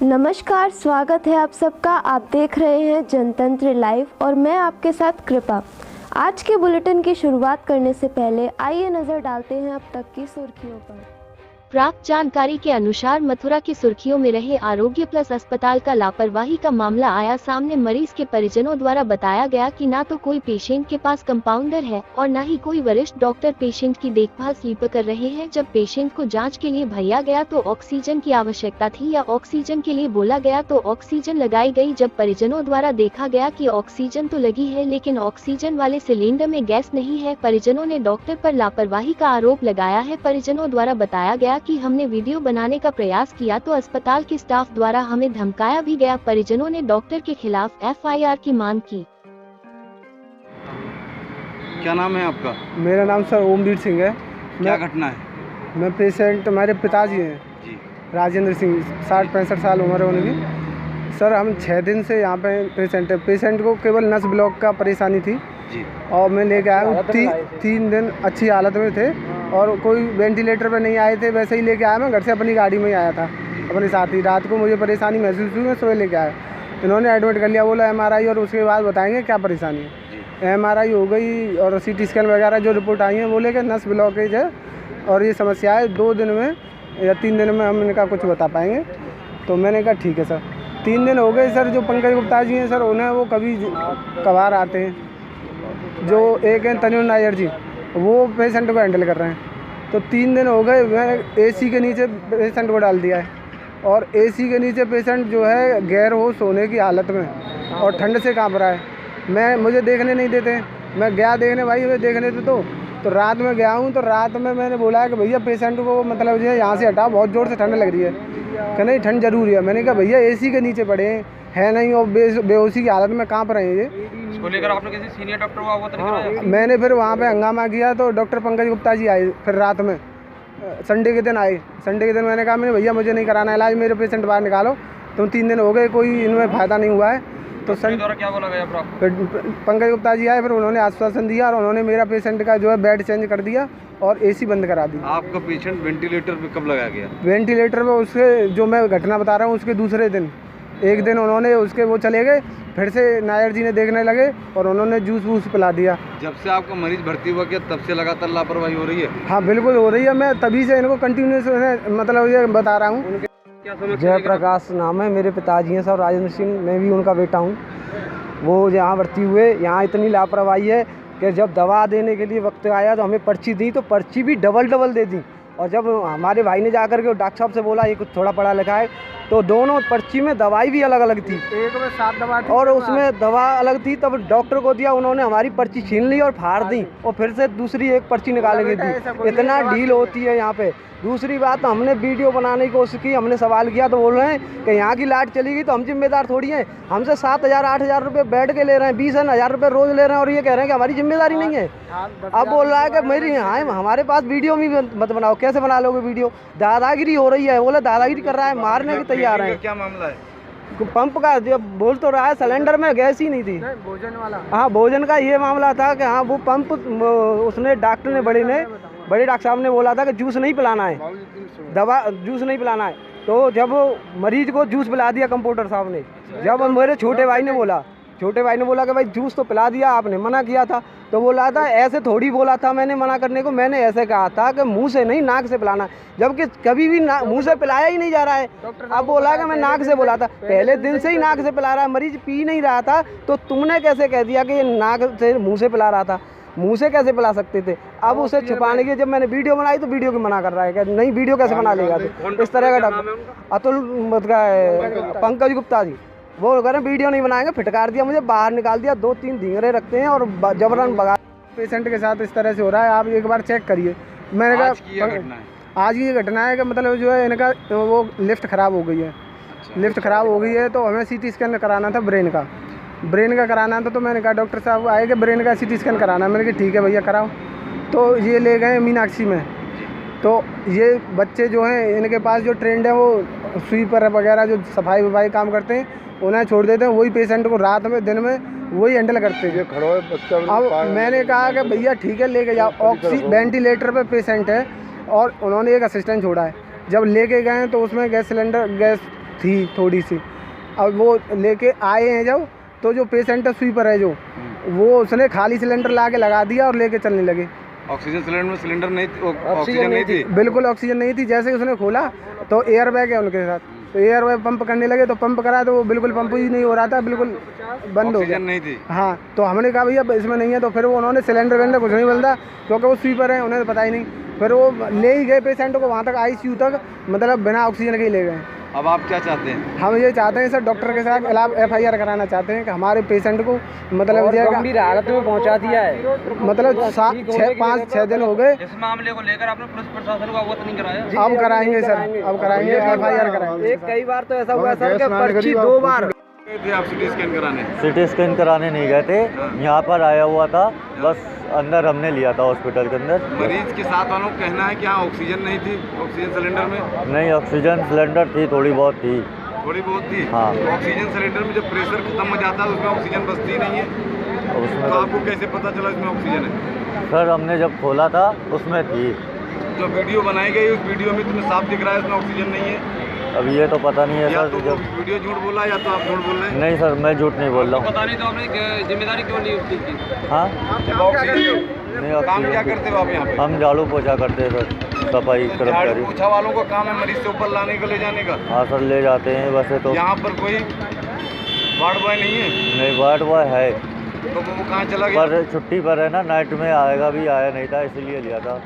नमस्कार, स्वागत है आप सबका। आप देख रहे हैं जनतंत्र लाइव और मैं आपके साथ कृपा। आज के बुलेटिन की शुरुआत करने से पहले आइए नज़र डालते हैं अब तक की सुर्खियों पर। प्राप्त जानकारी के अनुसार मथुरा की सुर्खियों में रहे आरोग्य प्लस अस्पताल का लापरवाही का मामला आया सामने। मरीज के परिजनों द्वारा बताया गया कि ना तो कोई पेशेंट के पास कंपाउंडर है और न ही कोई वरिष्ठ डॉक्टर पेशेंट की देखभाल स्लीपर कर रहे हैं। जब पेशेंट को जांच के लिए भैया गया तो ऑक्सीजन की आवश्यकता थी या ऑक्सीजन के लिए बोला गया तो ऑक्सीजन लगाई गई। जब परिजनों द्वारा देखा गया कि ऑक्सीजन तो लगी है लेकिन ऑक्सीजन वाले सिलेंडर में गैस नहीं है, परिजनों ने डॉक्टर पर लापरवाही का आरोप लगाया है। परिजनों द्वारा बताया गया कि हमने वीडियो बनाने का प्रयास किया तो अस्पताल के स्टाफ द्वारा हमें धमकाया भी गया। परिजनों ने डॉक्टर के खिलाफ एफआईआर की मांग की। क्या नाम है आपका? मेरा नाम सर ओमवीर सिंह है। क्या घटना है? मैं पेशेंट, हमारे पिताजी हैं जी। राजेंद्र सिंह, 60-65 साल उम्र है उनकी। सर हम 6 दिन से यहाँ पे पेशेंट है। पेशेंट को केवल नस ब्लॉक का परेशानी थी जी। और मैं लेके आया हूँ। 3 दिन अच्छी हालत में थे और कोई वेंटिलेटर पे नहीं आए थे, वैसे ही लेके आया। मैं घर से अपनी गाड़ी में ही आया था अपने साथ ही। रात को मुझे परेशानी महसूस हुई, मैं सुबह लेके आया। इन्होंने एडमिट कर लिया, बोला MRI और उसके बाद बताएंगे क्या परेशानी है। MRI हो गई और CT स्कैन वगैरह जो रिपोर्ट आई है वो लेके नस ब्लॉकेज है और ये समस्या है। 2 दिन में या 3 दिन में हम इनका कुछ बता पाएंगे। तो मैंने कहा ठीक है सर। 3 दिन हो गए सर। जो पंकज गुप्ता जी हैं सर, उन्हें वो कभी कभार आते हैं। जो एक हैं तन्वी नायर जी, वो पेशेंट को हैंडल कर रहे हैं। तो 3 दिन हो गए, मैंने AC के नीचे पेशेंट को डाल दिया है और AC के नीचे पेशेंट जो है गैर होश होने की हालत में और ठंड से काँप रहा है। मुझे देखने नहीं देते। मैं गया देखने, भाई मुझे देखने दे तो रात में गया हूँ। तो रात में मैंने बोला है कि भैया पेशेंट को मतलब जो है यहाँ से हटाओ, बहुत ज़ोर से ठंड लग रही है। कि नहीं ठंड जरूरी है। मैंने कहा भैया AC के नीचे पड़े हैं नहीं और बेहोशी की हालत में काँप रहे हैं ये। इसको लेकर आपने किसी सीनियर डॉक्टर को अवगत कराया? मैंने फिर वहाँ पे हंगामा किया तो डॉक्टर पंकज गुप्ता जी आए फिर रात में। संडे के दिन आए। संडे के दिन मैंने कहा भैया मुझे नहीं कराना इलाज, मेरे पेशेंट बाहर निकालो। तो 3 दिन हो गए, कोई इनमें फ़ायदा नहीं हुआ है। तो द्वारा क्या बोला गया आपको? फिर पंकज गुप्ता जी आए, फिर उन्होंने आश्वासन दिया और उन्होंने मेरा पेशेंट का जो है बेड चेंज कर दिया और AC बंद करा दी। आपका पेशेंट वेंटिलेटर पे कब लगाया गया? वेंटिलेटर पे उसके जो मैं घटना बता रहा हूँ उसके दूसरे दिन, एक दिन उन्होंने उसके वो चले गए, फिर से नायर जी ने देखने लगे और उन्होंने जूस वूस पिला दिया। जब से आपका मरीज भर्ती हुआ क्या तब से लगातार लापरवाही हो रही है? हाँ बिल्कुल हो रही है। मैं तभी से इनको कंटिन्यूस मतलब ये बता रहा हूँ। जयप्रकाश नाम है, मेरे पिताजी हैं सर राजेंद्र सिंह, मैं भी उनका बेटा हूँ। वो यहाँ भर्ती हुए, यहाँ इतनी लापरवाही है कि जब दवा देने के लिए वक्त आया तो हमें पर्ची दी तो पर्ची भी डबल दे दी। और जब हमारे भाई ने जाकर के डॉक्टर साहब से बोला ये कुछ थोड़ा पढ़ा लिखा है, तो दोनों पर्ची में दवाई भी अलग थी। एक में 7 दवा थी और उसमें दवा अलग थी। तब डॉक्टर को दिया, उन्होंने हमारी पर्ची छीन ली और फाड़ दी और फिर से दूसरी एक पर्ची निकाल के दी। इतना डील होती है यहाँ पे। दूसरी बात, हमने वीडियो बनाने की कोशिश की, हमने सवाल किया तो बोल रहे हैं कि यहाँ की लाइट चली गई तो हम जिम्मेदार थोड़ी हैं। हमसे 7,000-8,000 रुपये बैठ के ले रहे हैं, 20,000 रुपये रोज़ ले रहे हैं और ये कह रहे हैं कि हमारी जिम्मेदारी नहीं है। अब बोल रहा है कि मेरी हमारे पास वीडियो भी मत बनाओ। कैसे बना लोगे वीडियो? दादागिरी हो रही है। बोले दादागिरी कर रहा है, मारने की तैयार है। क्या मामला है? पंप का जब बोल तो रहा है सिलेंडर में गैस ही नहीं थी। भोजन वाला, हाँ भोजन का ये मामला था कि हाँ वो पंप उसने डॉक्टर ने बड़े डॉक्टर साहब ने बोला था कि जूस नहीं पिलाना है, दवा जूस नहीं पिलाना है। तो जब मरीज को जूस पिला दिया कंपाउंडर साहब ने। जब मेरे छोटे भाई ने बोला कि भाई जूस तो पिला दिया, आपने मना किया था। तो बोला था ऐसे थोड़ी बोला था मैंने मना करने को, मैंने ऐसे कहा था कि मुंह से नहीं नाक से पिलाना, जबकि कभी भी मुंह से पिलाया ही नहीं जा रहा है। अब बोला कि मैं नाक से बोला था, पहले दिन से ही नाक से पिला रहा है, मरीज पी नहीं रहा था। तो तुमने कैसे कह दिया कि ये नाक से मुँह से पिला रहा था? मुंह से कैसे पिला सकते थे? अब उसे छुपाने की जब मैंने वीडियो बनाई तो वीडियो की मना कर रहा है कि नहीं वीडियो कैसे बना लेगा। तो इस तरह का अतुल पंकज गुप्ता जी वो कह रहे वीडियो नहीं बनाएंगे, फिटकार दिया, मुझे बाहर निकाल दिया, 2-3 ढींगरे रखते हैं और जबरन भगा। पेशेंट के साथ इस तरह से हो रहा है, आप एक बार चेक करिए। मैंने कहा आज की ये घटना है कि मतलब जो है इनका वो लिफ्ट ख़राब हो गई है। लिफ्ट ख़राब हो गई है तो हमें CT स्कैन कराना था ब्रेन का कराना था। तो मैंने कहा डॉक्टर साहब आए कि ब्रेन का CT स्कैन कराना है। मैंने कहा ठीक है भैया कराओ। तो ये ले गए मीनाक्षी में। तो ये बच्चे जो हैं इनके पास जो ट्रेंड है वो स्वीपर वगैरह जो सफाई काम करते हैं उन्हें छोड़ देते हैं। वही पेशेंट को रात में दिन में वही हैंडल करते हैं। अब मैंने कहा कि भैया ठीक है लेके जाओ। वेंटिलेटर पे पेशेंट है और उन्होंने एक असिस्टेंट छोड़ा है। जब लेके गए तो उसमें गैस थी थोड़ी सी। अब वो लेके आए हैं जब, तो जो पेशेंट है स्वीपर है जो, वो उसने खाली सिलेंडर ला के लगा दिया और लेके चलने लगे। ऑक्सीजन सिलेंडर में सिलेंडर नहीं, ऑक्सीजन नहीं थी, बिल्कुल ऑक्सीजन नहीं थी। जैसे ही उसने खोला तो एयर बैग है उनके साथ, तो एयर बैग पंप करने लगे, तो पंप करा तो वो बिल्कुल पंप ही नहीं हो रहा था, बिल्कुल बंद हो गया। नहीं थी। हाँ, तो हमने कहा भैया इसमें नहीं है, तो फिर वो उन्होंने सिलेंडर वेलेंडर कुछ नहीं बोलता, क्योंकि वो स्वीपर हैं, उन्हें पता ही नहीं। फिर वो ले ही गए पेशेंट को वहाँ तक, ICU तक, मतलब बिना ऑक्सीजन के ही ले गए। अब आप क्या चाहते हैं? हम ये चाहते हैं सर, डॉक्टर के साथ FIR कराना चाहते हैं कि हमारे पेशेंट को मतलब गंभीर हालत में पहुंचा दिया है। मतलब 5-6 दिन हो गए। इस मामले को लेकर आपने पुलिस प्रशासन को अवगत नहीं कराया? अब कराएंगे सर, अब कराएंगे, FIR कराएंगे। कई बार तो ऐसा हुआ सर कि पर्ची 2 बार थे आप सिटी स्कैन कराने? सिटी स्कैन कराने नहीं गए थे, यहाँ पर आया हुआ था, बस अंदर हमने लिया था हॉस्पिटल के अंदर। मरीज के साथ वालों का कहना है कि यहाँ ऑक्सीजन नहीं थी ऑक्सीजन सिलेंडर में। नहीं, ऑक्सीजन सिलेंडर थी, थोड़ी बहुत थी। थोड़ी बहुत थी? हाँ। ऑक्सीजन सिलेंडर में जब प्रेशर खत्म हो जाता है उसमें ऑक्सीजन बचती नहीं है, उसमें तो आपको कैसे पता चला इसमें ऑक्सीजन है? सर हमने जब खोला था उसमें थी। जो वीडियो बनाई गई उस वीडियो में तुम्हें साफ दिख रहा है इसमें ऑक्सीजन नहीं है। अब ये तो पता नहीं है या सर। तो वो वीडियो झूठ बोला या तो आप झूठ बोल रहे हैं। नहीं सर, मैं झूठ नहीं बोल रहा हूँ। पता नहीं तो आपने जिम्मेदारी क्यों ली उसकी की? हाँ, नहीं, काम क्या करते हो आप यहाँ पे? हम झाड़ू पोछा करते हैं सर, सफाई झाड़ू कर्मचारी। पोछा वालों का काम है मरीज से ऊपर लाने का, ले जाने का। हाँ सर, ले जाते हैं वैसे तो। यहाँ पर कोई वार्ड बॉय नहीं है? नहीं, वार्ड बॉय है, तो वो कहाँ चला गया? पर छुट्टी पर है ना, नाइट में आएगा भी, आया नहीं था, इसीलिए लिया था।